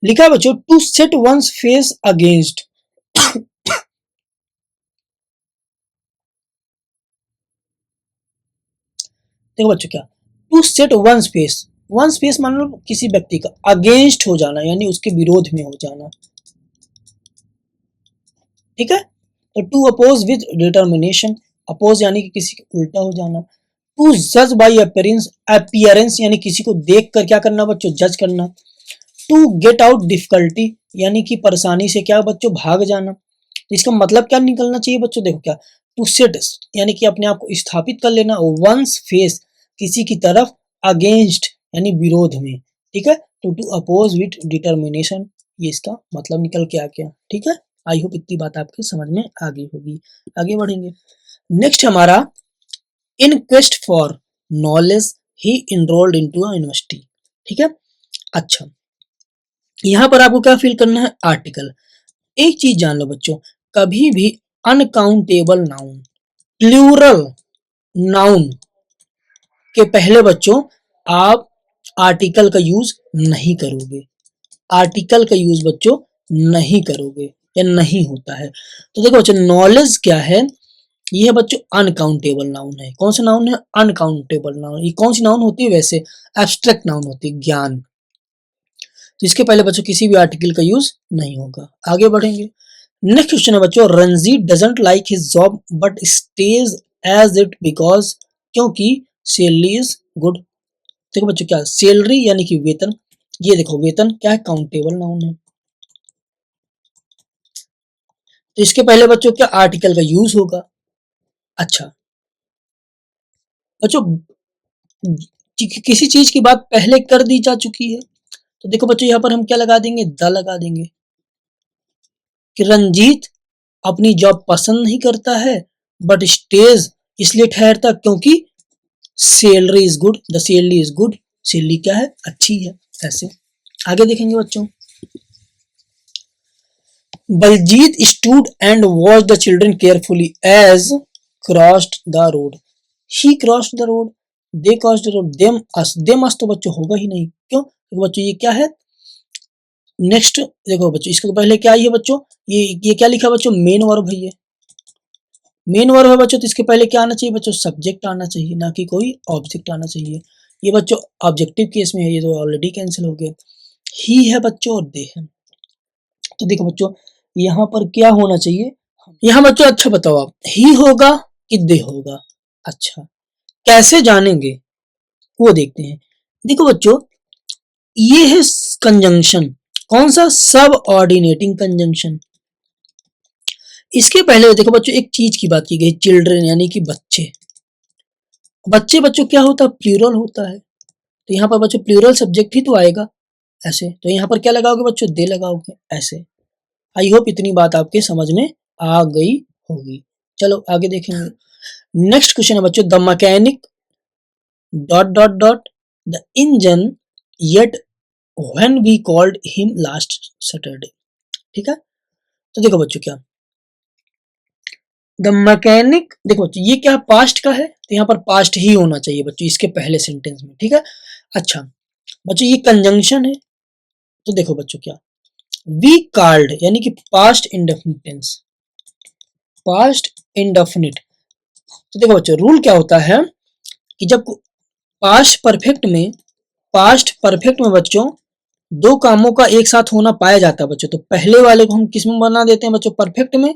लिखा है बच्चों, to set one's face against. देखो बच्चों क्या, to set one's face, one's face मान लो किसी व्यक्ति का, अगेंस्ट हो जाना यानी उसके विरोध में हो जाना। ठीक है, तो to oppose with determination, oppose यानी कि किसी के उल्टा हो जाना। टू जज बाई अपीयरेंस, अपीयरेंस यानी किसी को देख कर क्या करना बच्चों? जज करना। टू गेट आउट डिफिकल्टी यानी कि परेशानी से क्या बच्चों? भाग जाना। तो इसका मतलब क्या निकलना चाहिए बच्चों? देखो क्या, टू सेट यानी कि अपने आप को स्थापित कर लेना, वंस फेस किसी की तरफ, अगेंस्ट यानी विरोध में। ठीक है, टू अपोज विथ डिटर्मिनेशन, ये इसका मतलब निकल के आ गया। ठीक है, आई होप इतनी बात आपके समझ में आ गई होगी। आगे बढ़ेंगे। नेक्स्ट हमारा, in quest for knowledge he enrolled into a university. ठीक है, अच्छा, यहां पर आपको क्या फिल करना है? आर्टिकल। एक चीज जान लो बच्चों, कभी भी अनकाउंटेबल नाउन, प्लूरल नाउन के पहले बच्चों आप आर्टिकल का यूज नहीं करोगे। आर्टिकल का यूज बच्चों नहीं करोगे या नहीं होता है। तो देखो बच्चों, नॉलेज क्या है? ये है बच्चों अनकाउंटेबल नाउन है। कौन सा नाउन है? Uncountable noun. ये कौन सी नाउन होती है? वैसे एब्स्ट्रैक्ट नाउन होती है, ज्ञान। तो इसके पहले बच्चों किसी भी आर्टिकल का यूज नहीं होगा। आगे बढ़ेंगे। नेक्स्ट क्वेश्चन है बच्चों, Ranjit doesn't like his job but stage as it because, क्योंकि सैलरी इज गुड। देखो बच्चों क्या, सैलरी यानी कि वेतन, ये देखो वेतन क्या है? काउंटेबल नाउन है। तो इसके पहले बच्चों क्या आर्टिकल का यूज होगा। अच्छा बच्चों, किसी चीज की बात पहले कर दी जा चुकी है, तो देखो बच्चों यहाँ पर हम क्या लगा देंगे? द लगा देंगे कि रंजीत अपनी जॉब पसंद नहीं करता है, बट स्टेज इसलिए ठहरता क्योंकि salary is good, the salary is good, salary क्या है? अच्छी है। ऐसे आगे देखेंगे बच्चों। Baljit stood and watch the children carefully as crossed the road. He crossed the road, they caused them अस तो बच्चों होगा ही नहीं, क्यों? तो बच्चों ये क्या है, नेक्स्ट देखो बच्चों, इसके पहले क्या आई है बच्चों, ये क्या लिखा बच्चों, मेन वर्ब है, ये मेन वर्ब है बच्चों, तो इसके पहले क्या आना चाहिए बच्चों, सब्जेक्ट आना चाहिए, ना कि कोई ऑब्जेक्ट आना चाहिए। ये बच्चों ऑब्जेक्टिव केस में है, ये तो ऑलरेडी कैंसिल हो गया। ही है बच्चों और दे है। तो देखो बच्चों यहाँ पर क्या होना चाहिए, यहाँ बच्चों अच्छा बताओ आप, ही होगा कि दे होगा? अच्छा, कैसे जानेंगे वो देखते हैं। देखो बच्चों ये है कंजंक्शन, कौन सा, सब ऑर्डिनेटिंग कंजंक्शन। इसके पहले देखो बच्चों एक चीज की बात की गई, चिल्ड्रन यानी कि बच्चे। बच्चे बच्चों क्या होता है, प्लूरल होता है, तो यहाँ पर बच्चों प्लूरल सब्जेक्ट ही तो आएगा ऐसे, तो यहाँ पर क्या लगाओगे बच्चों, दे लगाओगे ऐसे। आई होप इतनी बात आपके समझ में आ गई होगी। चलो आगे देखेंगे। नेक्स्ट क्वेश्चन है बच्चों, the mechanic dot dot dot the engine yet when we called him last Saturday. ठीक है, तो देखो बच्चों क्या, द मैकेनिक, देखो बच्चों ये क्या पास्ट का है, तो यहाँ पर पास्ट ही होना चाहिए बच्चों इसके पहले सेंटेंस में। ठीक है, अच्छा बच्चों ये कंजंक्शन है, तो देखो बच्चों क्या, वी कॉल्ड यानी कि past indefinite tense, past indefinite. तो देखो बच्चों रूल क्या होता है कि जब पास्ट परफेक्ट में बच्चों दो कामों का एक साथ होना पाया जाता है बच्चों, तो पहले वाले को हम किस में बना देते हैं बच्चों, परफेक्ट में,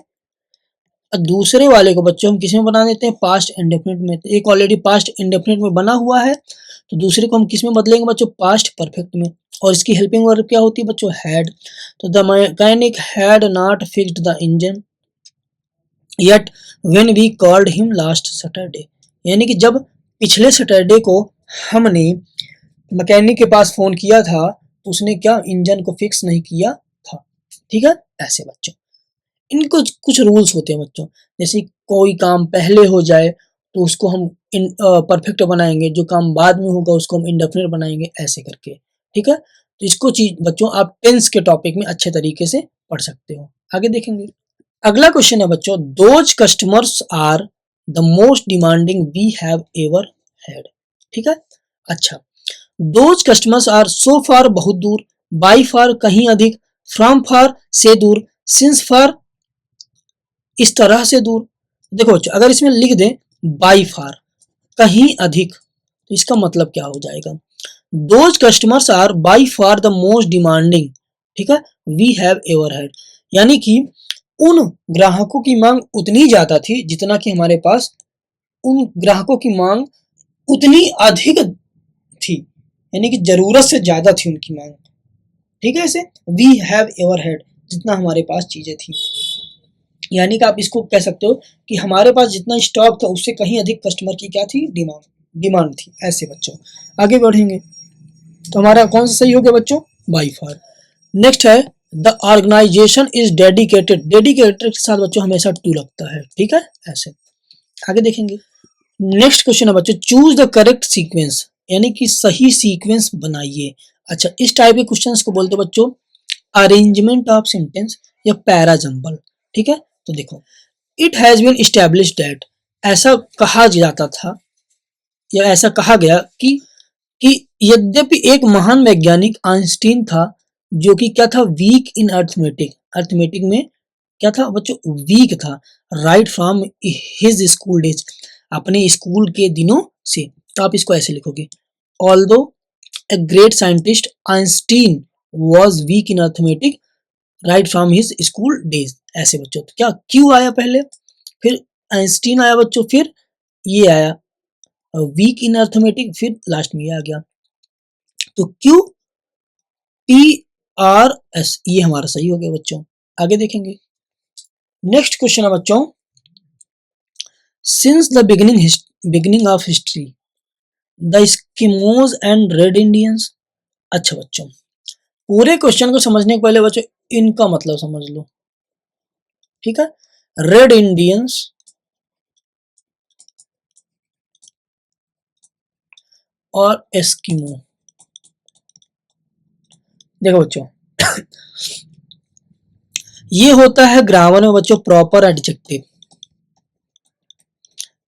और दूसरे वाले को बच्चों हम किस में बना देते हैं, पास्ट इंडेफिनिट में। तो एक ऑलरेडी पास्ट इंडेफिनिट में बना हुआ है, तो दूसरे को हम किस में बदलेंगे बच्चों, पास्ट परफेक्ट में। और इसकी हेल्पिंग वर्ब क्या होती है बच्चों, हैड। तो the mechanic had not fixed the engine yet when we called him last Saturday, यानी कि जब पिछले सैटरडे को हमने मैकेनिक के पास फोन किया था तो उसने क्या, इंजन को फिक्स नहीं किया था। ठीक है, ऐसे बच्चों इनको कुछ रूल्स होते हैं बच्चों, जैसे कोई काम पहले हो जाए तो उसको हम परफेक्ट बनाएंगे, जो काम बाद में होगा उसको हम इंडेफिनिट बनाएंगे, ऐसे करके। ठीक है, तो इसको चीज बच्चों आप टेंस के टॉपिक में अच्छे तरीके से पढ़ सकते हो। आगे देखेंगे, अगला क्वेश्चन है बच्चों, those customers are the most demanding we have ever had. ठीक है, अच्छा those customers are so far बहुत दूर, बाई फार कहीं अधिक, फ्रॉम फार से दूर, सिंस फार इस तरह से दूर। देखो बच्चों अगर इसमें लिख दें बाई फार कहीं अधिक, तो इसका मतलब क्या हो जाएगा, those customers are by far the most demanding, ठीक है, वी हैव एवर हैड, यानी कि उन ग्राहकों की मांग उतनी ज्यादा थी जितना कि हमारे पास, उन ग्राहकों की मांग उतनी अधिक थी, यानी कि जरूरत से ज्यादा थी उनकी मांग। ठीक है, ऐसे वी हैव एवर हैड जितना हमारे पास चीजें थी, यानी कि आप इसको कह सकते हो कि हमारे पास जितना स्टॉक था उससे कहीं अधिक कस्टमर की क्या थी, डिमांड थी। ऐसे बच्चों आगे बढ़ेंगे, तो हमारा कौन सा सही हो गया बच्चों, बाई फार। नेक्स्ट है, the organisation is dedicated, dedicated के साथ बच्चों हमेशा टू लगता है। ठीक है, ऐसे आगे देखेंगे। नेक्स्ट क्वेश्चन है बच्चों, चूज द करेक्ट सीक्वेंस, यानी कि सही सीक्वेंस बनाइए। अच्छा इस टाइप के क्वेश्चंस को बोलते बच्चों अरेंजमेंट ऑफ सेंटेंस या पैराजंबल। ठीक है, तो देखो, it has been established that, ऐसा कहा जाता था या ऐसा कहा गया कि यद्यपि एक महान वैज्ञानिक आइंस्टीन था जो कि क्या था, वीक इन अर्थमेटिक, अर्थमेटिक में क्या था बच्चों, वीक था, right from his school days, अपने स्कूल के दिनों से। तो आप इसको ऐसे लिखोगे, although a great scientist Einstein was weak in arithmetic right from his school days. ऐसे बच्चों, तो क्या क्यू आया पहले, फिर आइंस्टीन आया बच्चों, फिर ये आया वीक इन अर्थमेटिक, फिर लास्ट में ये आ गया, तो क्यू पी आर एस, ये हमारा सही हो गया बच्चों। आगे देखेंगे, नेक्स्ट क्वेश्चन है बच्चों, since the beginning of history the Eskimos and red Indians. अच्छा बच्चों पूरे क्वेश्चन को समझने के पहले बच्चों इनका मतलब समझ लो। ठीक है, रेड इंडियंस और एस्किमो, देखो बच्चों ये होता है ग्रामर में बच्चों प्रॉपर एडजेक्टिव।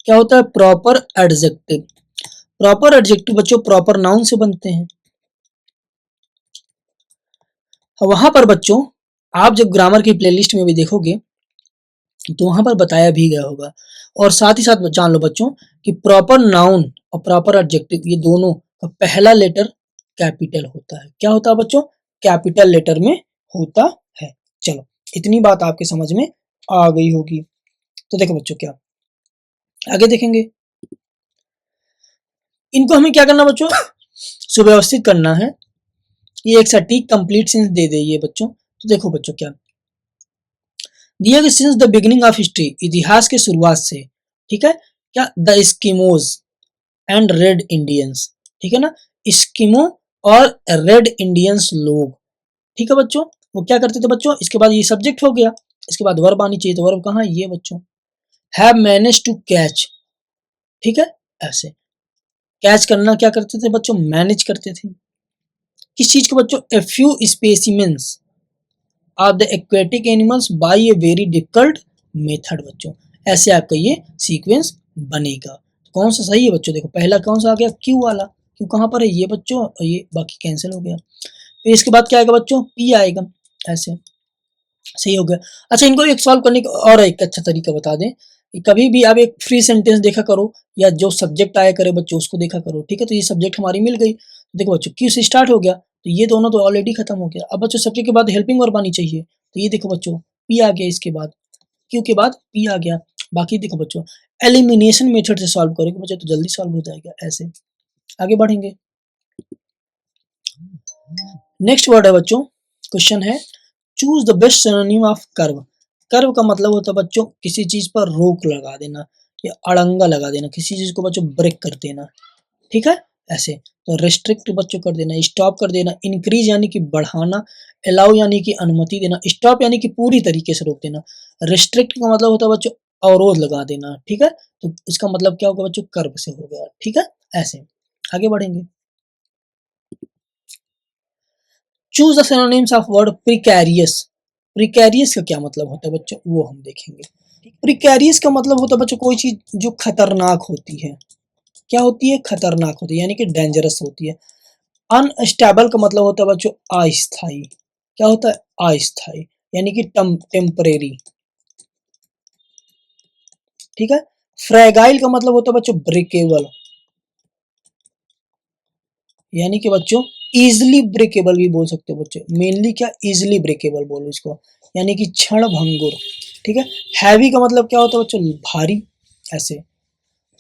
क्या होता है, प्रॉपर एडजेक्टिव। प्रॉपर एडजेक्टिव बच्चों प्रॉपर नाउन से बनते हैं। वहां पर बच्चों आप जब ग्रामर की प्लेलिस्ट में भी देखोगे तो वहां पर बताया भी गया होगा। और साथ ही साथ जान लो बच्चों कि प्रॉपर नाउन और प्रॉपर एडजेक्टिव ये दोनों का पहला लेटर कैपिटल होता है। क्या होता है बच्चों? कैपिटल लेटर में होता है। चलो इतनी बात आपके समझ में आ गई होगी। तो देखो बच्चों क्या आगे देखेंगे, इनको हमें क्या करना बच्चों सुव्यवस्थित करना है। ये एक सटीक कंप्लीट सेंस दे दे ये बच्चों। तो देखो बच्चों क्या दिया कि since the beginning of history, इतिहास के शुरुआत से, ठीक है क्या, the Eskimos and red Indians, ठीक है ना, एस्किमो और रेड इंडियंस लोग, ठीक है बच्चों, वो क्या करते थे बच्चों, इसके बाद ये सब्जेक्ट हो गया, इसके बाद वर्ब आनी चाहिए, तो वर्ब कहाँ ये बच्चों, हैव मैनेज टू कैच, ठीक है, ऐसे कैच करना क्या करते थे बच्चों, मैनेज करते थे। किस चीज के बच्चों, a few specimens of the aquatic animals by a very difficult method बच्चों, ऐसे आपका ये सीक्वेंस बनेगा। कौन सा सही है बच्चों, देखो पहला कौन सा आ गया, क्यू वाला, क्यू कहाँ पर है ये बच्चों, और ये बाकी कैंसिल हो गया। फिर इसके बाद क्या आएगा बच्चों, पी आएगा, ऐसे सही हो गया। अच्छा इनको एक सॉल्व करने का और एक अच्छा तरीका बता दें, कभी भी आप एक फ्री सेंटेंस देखा करो या जो सब्जेक्ट आया करे बच्चों उसको देखा करो, ठीक है। तो ये सब्जेक्ट हमारी मिल गई, देखो बच्चों क्यू से स्टार्ट हो गया, तो ये दोनों तो ऑलरेडी खत्म हो गया। अब बच्चों सब्जेक्ट के बाद हेल्पिंग वर्ब आनी चाहिए, तो ये देखो बच्चों पी आ गया, इसके बाद क्यू के बाद पी आ गया। बाकी देखो बच्चों एलिमिनेशन मेथड से सॉल्व करोगे बच्चों तो जल्दी सॉल्व हो जाएगा। ऐसे आगे बढ़ेंगे, नेक्स्ट वर्ड है बच्चों, क्वेश्चन है choose the best synonym of curve. Curve का मतलब होता है बच्चों किसी चीज पर रोक लगा देना या अड़ंगा लगा देना, किसी चीज को बच्चों ब्रेक कर देना, ठीक है ऐसे। तो रेस्ट्रिक्ट बच्चों कर देना, स्टॉप कर देना, इंक्रीज यानी कि बढ़ाना, अलाउ यानी कि अनुमति देना, स्टॉप यानी कि पूरी तरीके से रोक देना, रेस्ट्रिक्ट का मतलब होता है बच्चों अवरोध लगा देना, ठीक है। तो इसका मतलब क्या होगा बच्चों, कर्व से हो गया, ठीक है ऐसे। आगे बढ़ेंगे, choose the synonyms of word precarious. Precarious का क्या मतलब होता है बच्चों, वो हम देखेंगे। प्रिकैरियस का मतलब होता है बच्चों कोई चीज जो खतरनाक होती है, क्या होती है, खतरनाक होती है यानी कि डेंजरस होती है। अनस्टेबल का मतलब होता है बच्चों अस्थाई, क्या होता है अस्थाई यानी कि टेम्परेरी, ठीक है। फ्रैगाइल का मतलब होता है बच्चों ब्रेकेबल, यानी कि बच्चों इजिली ब्रेकेबल भी बोल सकते हो बच्चों, मेनली क्या इजिली ब्रेकेबल बोलो इसको, यानी कि क्षण भंगुर, ठीक है। हैवी का मतलब क्या होता है बच्चों भारी, ऐसे।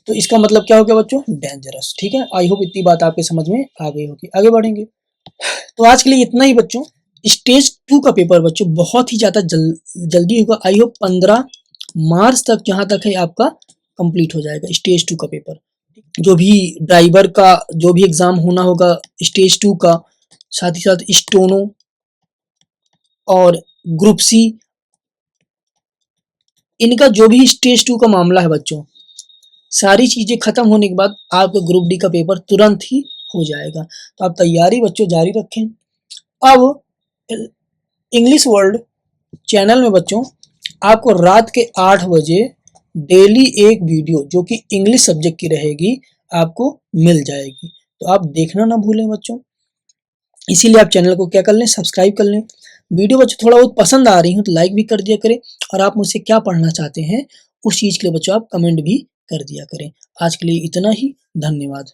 तो इसका मतलब क्या हो गया बच्चों, डेंजरस, ठीक है। आई होप इतनी बात आपके समझ में आ गई होगी। आगे बढ़ेंगे, तो आज के लिए इतना ही बच्चों। स्टेज 2 का पेपर बच्चों बहुत ही ज्यादा जल्दी होगा, आई होप 15 मार्च तक जहां तक है आपका कंप्लीट हो जाएगा स्टेज 2 का पेपर। जो भी ड्राइवर का जो भी एग्जाम होना होगा स्टेज 2 का, साथ ही साथ स्टोनो और ग्रुप सी, इनका जो भी स्टेज 2 का मामला है बच्चों, सारी चीजें खत्म होने के बाद आपका ग्रुप डी का पेपर तुरंत ही हो जाएगा। तो आप तैयारी बच्चों जारी रखें। अब इंग्लिश वर्ल्ड चैनल में बच्चों आपको रात के 8 बजे डेली एक वीडियो जो कि इंग्लिश सब्जेक्ट की रहेगी आपको मिल जाएगी, तो आप देखना ना भूलें बच्चों। इसीलिए आप चैनल को क्या कर लें, सब्सक्राइब कर लें। वीडियो बच्चों थोड़ा बहुत पसंद आ रही हो तो लाइक भी कर दिया करें, और आप मुझसे क्या पढ़ना चाहते हैं उस चीज़ के लिए बच्चों आप कमेंट भी कर दिया करें। आज के लिए इतना ही, धन्यवाद।